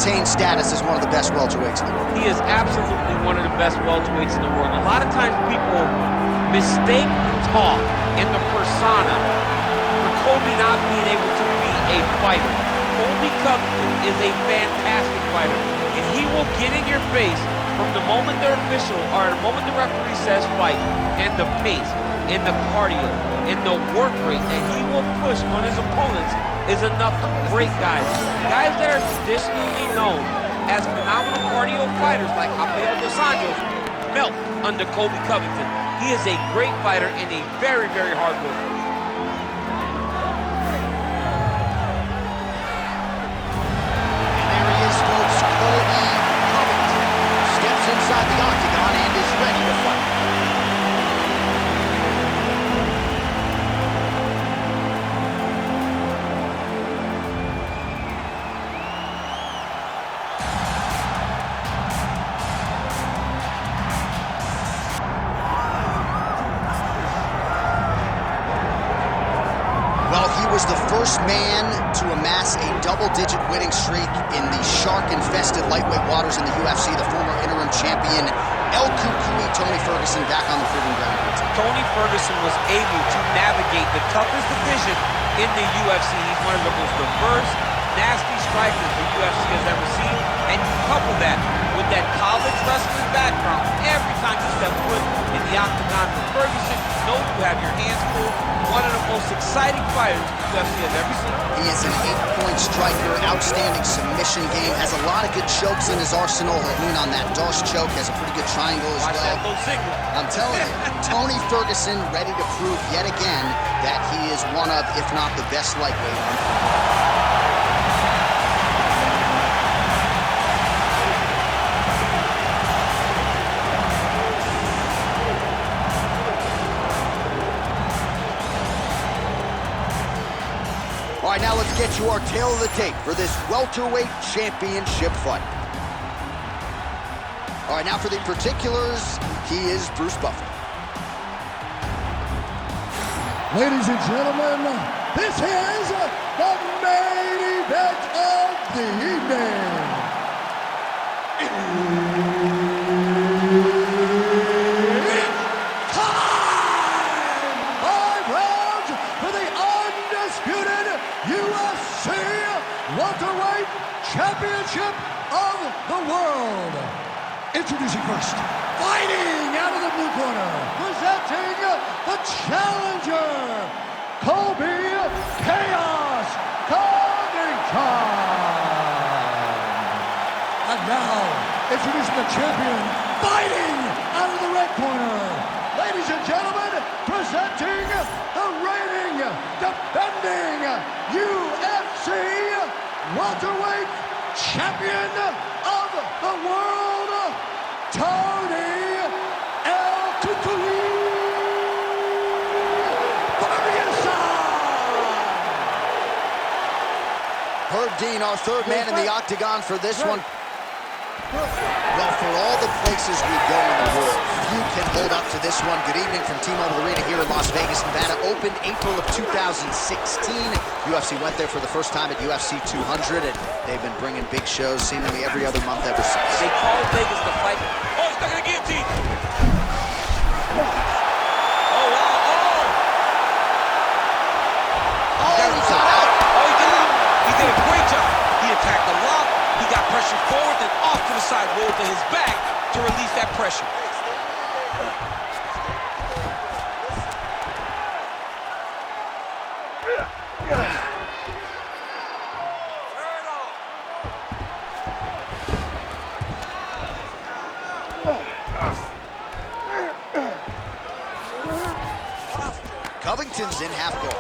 maintain status as one of the best welterweights in the world. He is absolutely one of the best welterweights in the world. A lot of times people mistake the talk and the persona for Colby not being able to be a fighter. Colby Covington is a fantastic fighter, and he will get in your face from the moment the official, or the moment the referee says fight, and the pace, and the cardio, and the work rate that he will push on his opponents is enough to break guys. Guys that are traditionally known as phenomenal cardio fighters like Rafael dos Anjos melt under Colby Covington. He is a great fighter and a very, very hard worker. And there he is, folks, Colby Covington steps inside the octagon and is ready to fight. Was the first man to amass a double-digit winning streak in the shark-infested lightweight waters in the UFC, the former interim champion El Cucuy Tony Ferguson back on the proving ground. Tony Ferguson was able to navigate the toughest division in the UFC. He's one of the most diverse, nasty strikers the UFC has ever seen, and you couple that with that college wrestling background. Every time you step foot in the octagon with Ferguson, you know you have your hands full. One of the most exciting fighters the UFC has ever seen. He is an 8-point striker, outstanding submission game, has a lot of good chokes in his arsenal. He'll lean on that Doss choke, has a pretty good triangle as Watch well. that low signal. I'm telling you, Tony Ferguson ready to prove yet again that he is one of, if not the best lightweight on the planet. All right, now let's get you our tale of the tape for this welterweight championship fight. All right, now for the particulars, he is Bruce Buffer. Ladies and gentlemen, this is the main event of the evening. It's time! 5 rounds for the undisputed UFC Welterweight Championship of the World. Introducing first, fighting out of the blue corner, presenting the challenger, Colby Chaos Covington. And now, introducing the champion, fighting out of the red corner, ladies and gentlemen, presenting the reigning, defending UFC welterweight champion of the world, Tony El Cucuy Ferguson. Herb Dean, our third man in the octagon for this one. Well, for all the places we go in the world, few can hold up to this one. Good evening from T-Mobile Arena here in Las Vegas, Nevada. Opened April of 2016. UFC went there for the first time at UFC 200, and they've been bringing big shows seemingly every other month ever since. They call Vegas the fight. Oh, he's stuck in the guillotine. Oh, wow. Oh, he got out. Oh, he did a great job. He attacked the lock. He got pressure forward, then off to the side, rolled to his back to release that pressure. Covington's in half guard.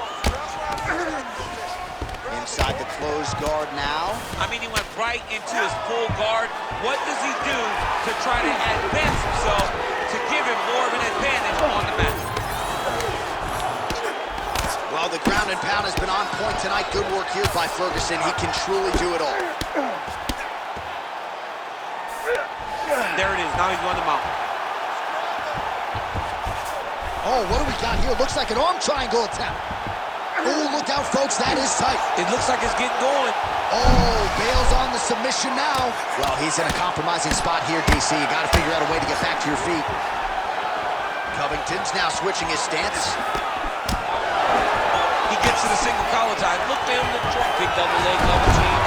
Inside the closed guard now. I mean, he went right into his full guard. What does he do to try to advance himself to give him more of an advantage on the mat? Well, the ground and pound has been on point tonight. Good work here by Ferguson. He can truly do it all. There it is. Now he's on the mountain. Oh, what do we got here? Looks like an arm triangle attempt. Oh, look out, folks. That is tight. It looks like it's getting going. Oh, bails on the submission now. Well, he's in a compromising spot here, DC. You got to figure out a way to get back to your feet. Covington's now switching his stance. He gets to the single collar tie. Look for him to drop. Big double leg, double change.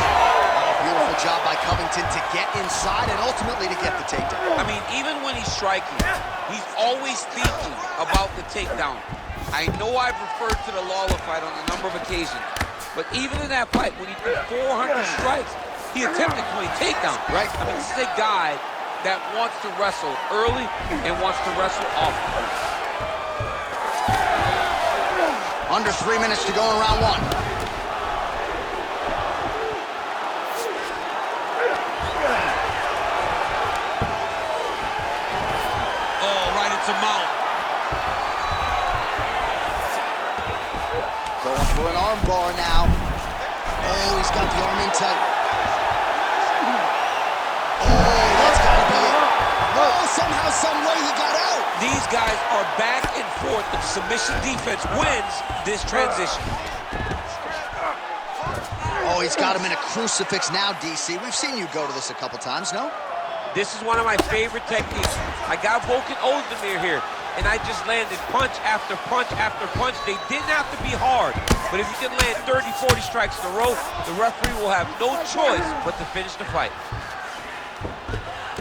Beautiful job by Covington to get inside and ultimately to get the takedown. I mean, even when he's striking, he's always thinking about the takedown. I know I've referred to the Lawler fight on a number of occasions, but even in that fight, when he threw 400 strikes, he attempted 20 takedowns. Right. I mean, this is a guy that wants to wrestle early and wants to wrestle often. Under 3 minutes to go in round one. Oh, right into mount. Going for an arm bar now. Oh, he's got the arm in tight. Oh, that's got to be it. Oh, somehow, some way he got out. These guys are back and forth. The submission defense wins this transition. Oh, he's got him in a crucifix now, DC. We've seen you go to this a couple times, no? This is one of my favorite techniques. I got Volkan Ozdemir here, and I just landed punch after punch after punch. They didn't have to be hard, but if you can land 30, 40 strikes in a row, the referee will have no choice but to finish the fight.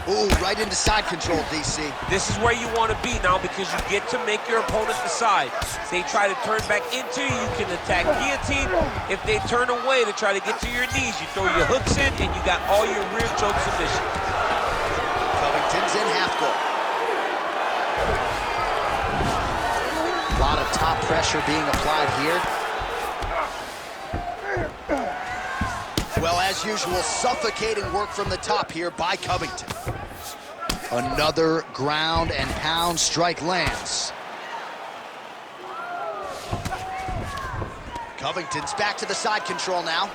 Ooh, right into side control, DC. This is where you want to be now because you get to make your opponent decide. If they try to turn back into you, you can attack guillotine. If they turn away to try to get to your knees, you throw your hooks in and you got all your rear choke submission. Covington's in half guard. A lot of top pressure being applied here. Well, as usual, suffocating work from the top here by Covington. Another ground and pound strike lands. Covington's back to the side control now.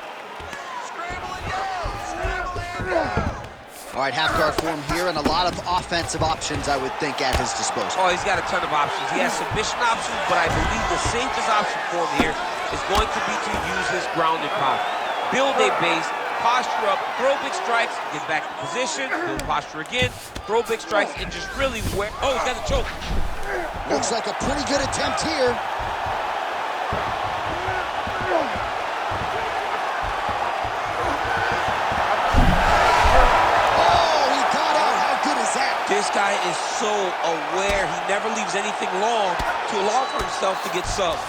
All right, half guard form here and a lot of offensive options, I would think, at his disposal. Oh, he's got a ton of options. He has submission options, but I believe the safest option for him here is going to be to use his ground and pound. Build a base, posture up, throw big strikes, get back in position, build posture again, throw big strikes, and just really wear. Oh, he's got the choke. Looks like a pretty good attempt here. Oh, he got out. How good is that? This guy is so aware. He never leaves anything long to allow for himself to get subbed.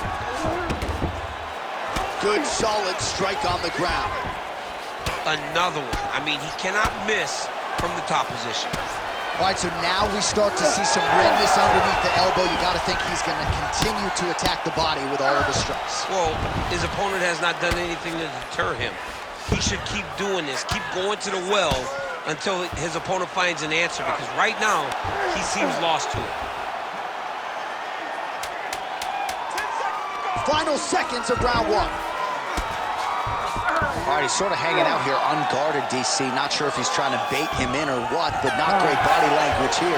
Good, solid strike on the ground. Another one. I mean, he cannot miss from the top position. All right, so now we start to see some redness underneath the elbow. You got to think he's going to continue to attack the body with all of his strikes. Well, his opponent has not done anything to deter him. He should keep doing this, keep going to the well until his opponent finds an answer, because right now, he seems lost to it. Final seconds of round one. All right, he's sort of hanging out here unguarded, DC. Not sure if he's trying to bait him in or what, but not great body language here.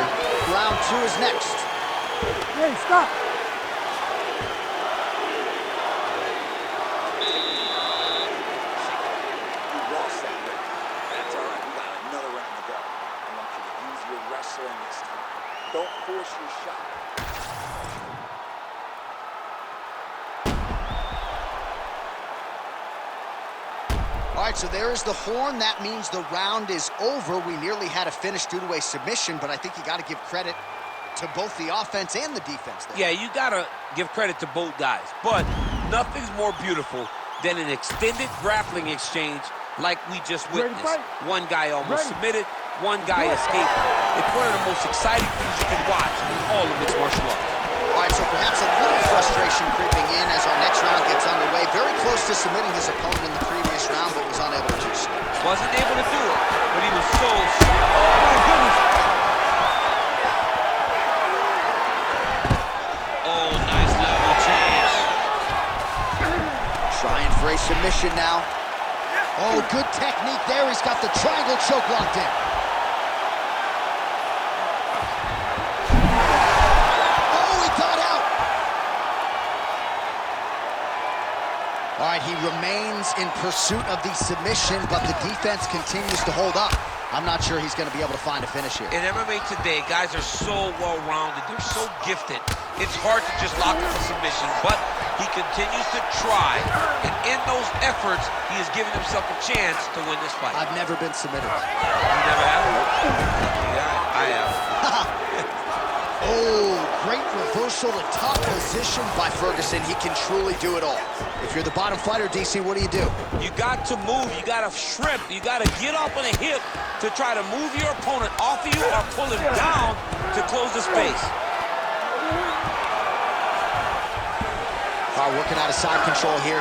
Round two is next. Hey, stop. You lost that way. That's all right. We got another round to go. I want you to use your wrestling this time. Don't force your shot. All right, so there is the horn. That means the round is over. We nearly had a finish due to a submission, but I think you got to give credit to both the offense and the defense there. Yeah, you got to give credit to both guys, but nothing's more beautiful than an extended grappling exchange like we just witnessed. One guy almost submitted, one guy escaped. It's one of the most exciting things you can watch in all of mixed martial arts. All right, so perhaps a little frustration creeping in as our next round gets underway. Very close to submitting his opponent in the previous round, but was unable to do so. Wasn't able to do it, but he was so... Oh, my goodness! Oh, nice level change. Trying for a submission now. Oh, good technique there. He's got the triangle choke locked in. All right, right, he remains in pursuit of the submission, but the defense continues to hold up. I'm not sure he's going to be able to find a finish here. In MMA today, guys are so well-rounded. They're so gifted. It's hard to just lock up a submission, but he continues to try. And in those efforts, he has given himself a chance to win this fight. I've never been submitted. You never have? Yeah, I have. Oh, great reversal to top position by Ferguson. He can truly do it all. If you're the bottom fighter, DC, what do? You got to move. You got to shrimp. You got to get up on a hip to try to move your opponent off of you or pull him down to close the space. All right, working out of side control here.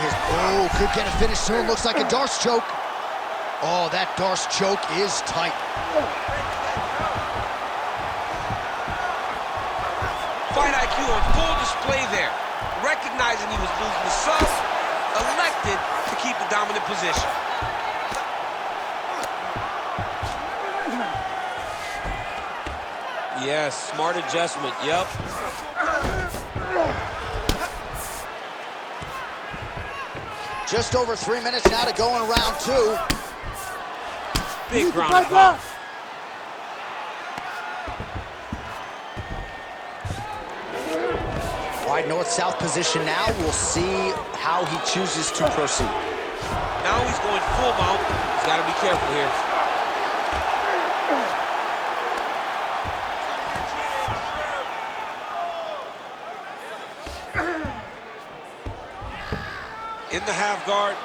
Could get a finish soon. Looks like a Darce choke. Oh, that Darce choke is tight. Fight IQ on full display there. Recognizing he was losing the sub, elected to keep the dominant position. Yes, smart adjustment, yep. Just over 3 minutes now to go in round 2. Big ground and pound. All right, north-south position now. We'll see how he chooses to proceed. Now he's going full mount. He's got to be careful here. In the half guard.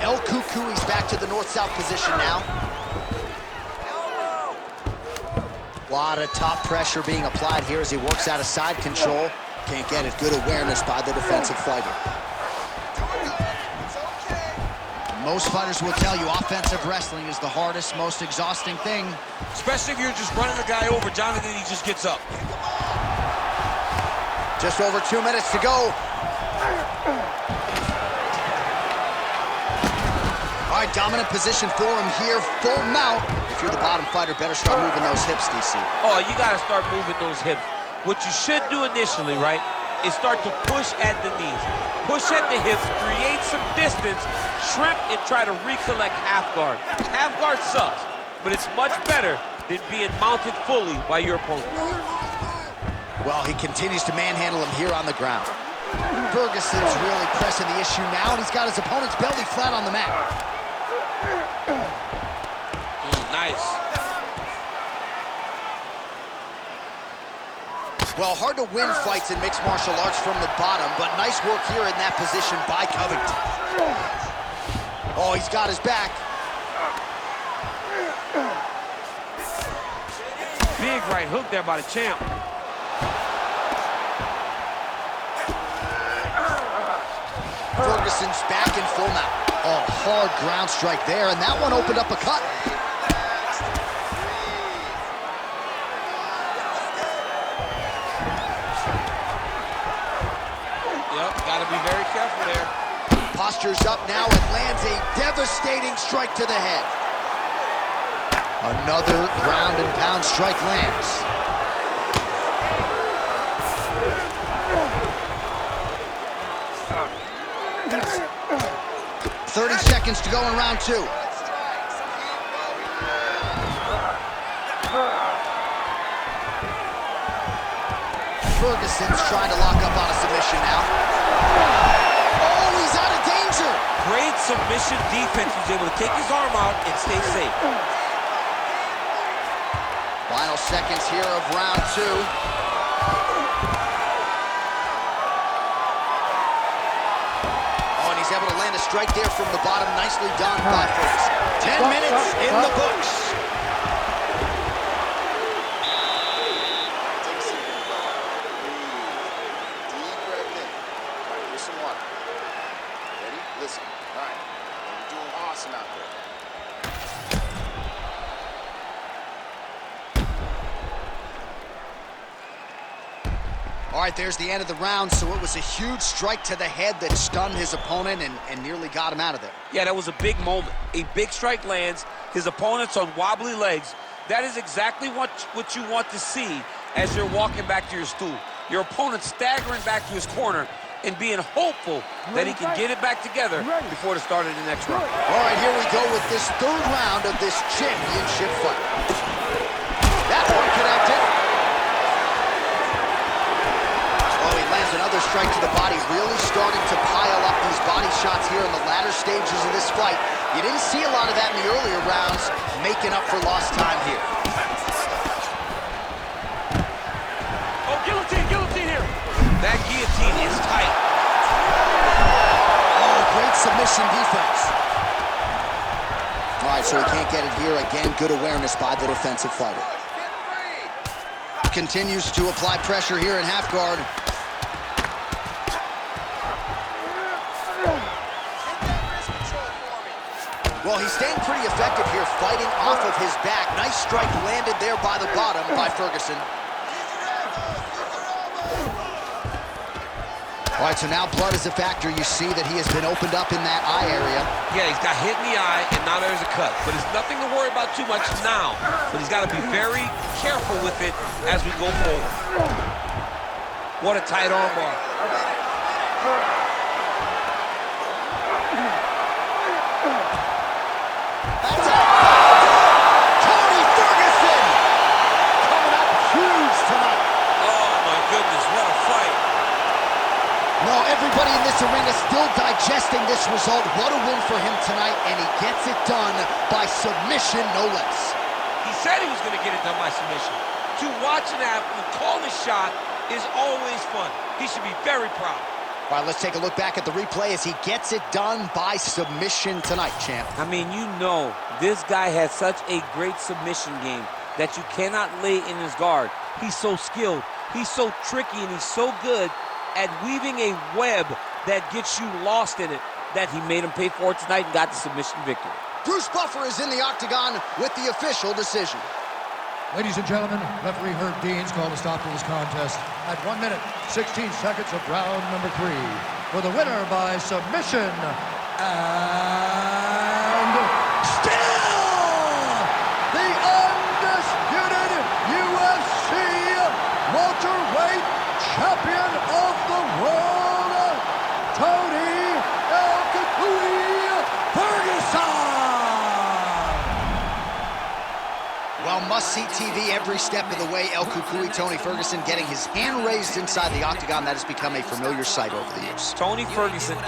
El Cucuy's back to the north-south position now. A lot of top pressure being applied here as he works out of side control. Can't get it. Good awareness by the defensive fighter. Most fighters will tell you offensive wrestling is the hardest, most exhausting thing. Especially if you're just running the guy over, Jonathan, he just gets up. Just over 2 minutes to go. All right, dominant position for him here, full mount. If you're the bottom fighter, better start moving those hips, DC. Oh, you got to start moving those hips. What you should do initially, right, is start to push at the knees. Push at the hips, create some distance, shrimp, and try to recollect half guard. Half guard sucks, but it's much better than being mounted fully by your opponent. Well, he continues to manhandle him here on the ground. Ferguson's really pressing the issue now, and he's got his opponent's belly flat on the mat. Nice. Well, hard to win fights in mixed martial arts from the bottom, but nice work here in that position by Covington. Oh, he's got his back. Big right hook there by the champ. Ferguson's back in full mount. Oh, hard ground strike there, and that one opened up a cut. Yep, gotta be very careful there. Postures up now and lands a devastating strike to the head. Another ground and pound strike lands. 30 seconds to go in round 2. Ferguson's trying to lock up on a submission now. Oh, he's out of danger. Great submission defense. He's able to take his arm out and stay safe. Final seconds here of round 2. He's able to land a strike there from the bottom. Nicely done by Ferguson. 10 minutes in the books. Take a seat. Deep breath in. All right, here's some water. Ready? Listen. All right. You're doing awesome out there. All right, there's the end of the round, so it was a huge strike to the head that stunned his opponent and nearly got him out of there. Yeah, that was a big moment. A big strike lands, his opponent's on wobbly legs. That is exactly what you want to see as you're walking back to your stool. Your opponent staggering back to his corner and being hopeful that he can get it back together before the start of the next round. All right, here we go with this third round of this championship fight. That one connected. Oh, he lands another strike to the body, really starting to pile up these body shots here in the latter stages of this fight. You didn't see a lot of that in the earlier rounds, making up for lost time here. Oh, guillotine here. That guillotine is tight. Oh, great submission defense. All right, so he can't get it here. Again, good awareness by the defensive fighter. Continues to apply pressure here in half guard. Well, he's staying pretty effective here, fighting off of his back. Nice strike landed there by the bottom by Ferguson. All right, so now blood is a factor. You see that he has been opened up in that eye area. Yeah, he's got hit in the eye, and now there's a cut. But it's nothing to worry about too much now. But he's got to be very careful with it as we go forward. What a tight arm bar. That's it. Tony Ferguson coming up huge tonight. Oh, my goodness, what a fight. No, everybody in this arena still digesting this result. What a win for him tonight, and he gets it done by submission, no less. He said he was going to get it done by submission. To watch an athlete call the shot is always fun. He should be very proud. All right, let's take a look back at the replay as he gets it done by submission tonight, champ. I mean, you know, this guy has such a great submission game that you cannot lay in his guard. He's so skilled, he's so tricky, and he's so good at weaving a web that gets you lost in it that he made him pay for it tonight and got the submission victory. Bruce Buffer is in the octagon with the official decision. Ladies and gentlemen, referee Herb Dean's called a stop to this contest at 1 minute, 16 seconds of round number 3. For the winner by submission, and still the undisputed UFC welterweight champion of the world, Tony Ferguson! Well, must-see TV every step of the way. El Cucuy, Tony Ferguson, getting his hand raised inside the octagon. That has become a familiar sight over the years. Tony Ferguson